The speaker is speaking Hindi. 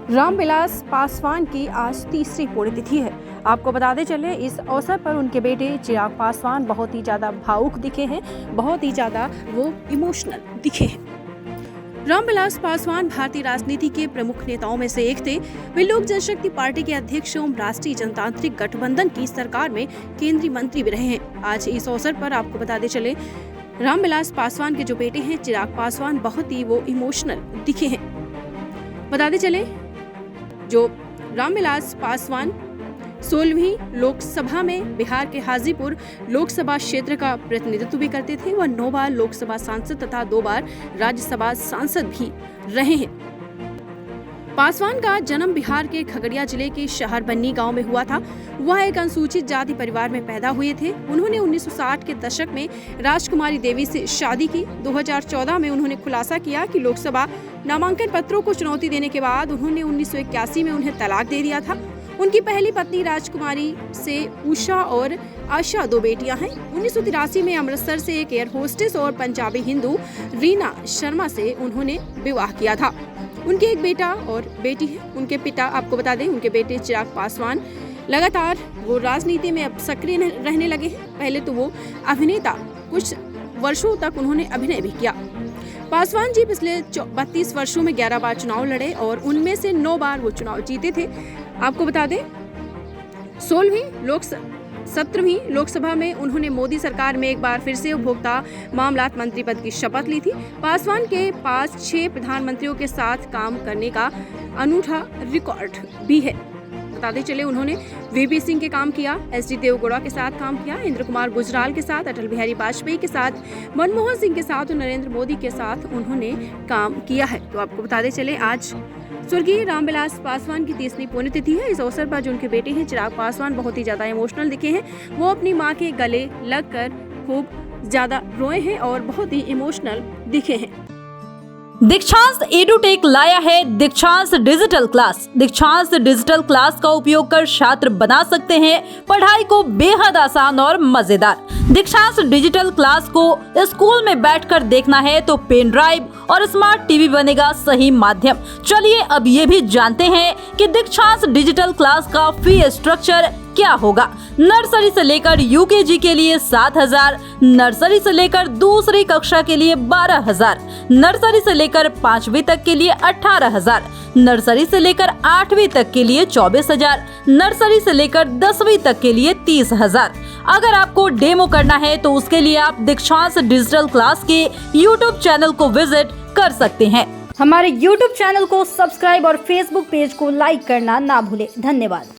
रामविलास पासवान की आज तीसरी पुण्यतिथि है। आपको बताते चले इस अवसर पर उनके बेटे चिराग पासवान बहुत ही ज़्यादा भावुक दिखे हैं, बहुत ही ज़्यादा वो इमोशनल दिखे हैं। रामविलास पासवान भारतीय राजनीति के प्रमुख नेताओं में से एक थे। वे लोक जनशक्ति पार्टी के अध्यक्ष एवं राष्ट्रीय जनतांत्रिक गठबंधन की सरकार में केंद्रीय मंत्री भी रहे हैं। आज इस अवसर पर आपको बताते चले रामविलास पासवान के जो बेटे हैं चिराग पासवान बहुत ही वो इमोशनल दिखे हैं। बताते चले जो रामविलास पासवान 16वीं लोकसभा में बिहार के हाजीपुर लोकसभा क्षेत्र का प्रतिनिधित्व भी करते थे। वह 9 बार लोकसभा सांसद तथा 2 बार राज्यसभा सांसद भी रहे हैं। पासवान का जन्म बिहार के खगड़िया जिले के शहर बन्नी गांव में हुआ था। वह एक अनुसूचित जाति परिवार में पैदा हुए थे। उन्होंने 1960 के दशक में राजकुमारी देवी से शादी की। 2014 में उन्होंने खुलासा किया कि लोकसभा नामांकन पत्रों को चुनौती देने के बाद उन्होंने 1981 में उन्हें तलाक दे दिया था। उनकी पहली पत्नी राजकुमारी से उषा और आशा 2 बेटियां हैं। 1983 में अमृतसर से एक एयर होस्टेस और पंजाबी हिंदू रीना शर्मा से उन्होंने विवाह किया था। उनके एक बेटा और बेटी है। उनके पिता आपको बता दें उनके बेटे चिराग पासवान लगातार वो राजनीति में अब सक्रिय रहने लगे हैं। पहले तो वो अभिनेता, कुछ वर्षों तक उन्होंने अभिनय भी किया। पासवान जी पिछले 32 वर्षों में 11 बार चुनाव लड़े और उनमें से 9 बार वो चुनाव जीते थे। आपको बता दें 17वीं लोकसभा में उन्होंने मोदी सरकार में एक बार फिर से उपभोक्ता मामलात मंत्री पद की शपथ ली थी। पासवान के पास 6 प्रधानमंत्रियों के साथ काम करने का अनूठा रिकॉर्ड भी है। बताते चले उन्होंने वीपी सिंह के काम किया, एसडी देवगौड़ा के साथ काम किया, इंद्र कुमार गुजराल के साथ, अटल बिहारी वाजपेयी के साथ, मनमोहन सिंह के साथ और नरेंद्र मोदी के साथ उन्होंने काम किया है। तो आपको बताते चले आज स्वर्गीय रामविलास पासवान की 30वीं पुण्यतिथि है। इस अवसर पर जो उनके बेटे हैं चिराग पासवान बहुत ही ज्यादा इमोशनल दिखे हैं। वो अपनी मां के गले लगकर खूब ज्यादा रोए हैं और बहुत ही इमोशनल दिखे हैं। दीक्षांत एडुटेक लाया है दीक्षांत डिजिटल क्लास। दीक्षांत डिजिटल क्लास का उपयोग कर छात्र बना सकते हैं पढ़ाई को बेहद आसान और मजेदार। दीक्षांत डिजिटल क्लास को स्कूल में बैठकर देखना है तो पेन ड्राइव और स्मार्ट टीवी बनेगा सही माध्यम। चलिए अब ये भी जानते हैं कि दीक्षांत डिजिटल क्लास का फी स्ट्रक्चर क्या होगा। नर्सरी से लेकर यूकेजी के लिए 7,000, नर्सरी से लेकर दूसरी कक्षा के लिए 12,000, नर्सरी से लेकर 5वीं तक के लिए 18,000, नर्सरी से लेकर 8वीं तक के लिए 24,000, नर्सरी से लेकर 10वीं तक के लिए 30,000। अगर आपको डेमो करना है तो उसके लिए आप दीक्षांत डिजिटल क्लास के YouTube चैनल को विजिट कर सकते हैं। हमारे YouTube चैनल को सब्सक्राइब और Facebook पेज को लाइक करना ना भूलें। धन्यवाद।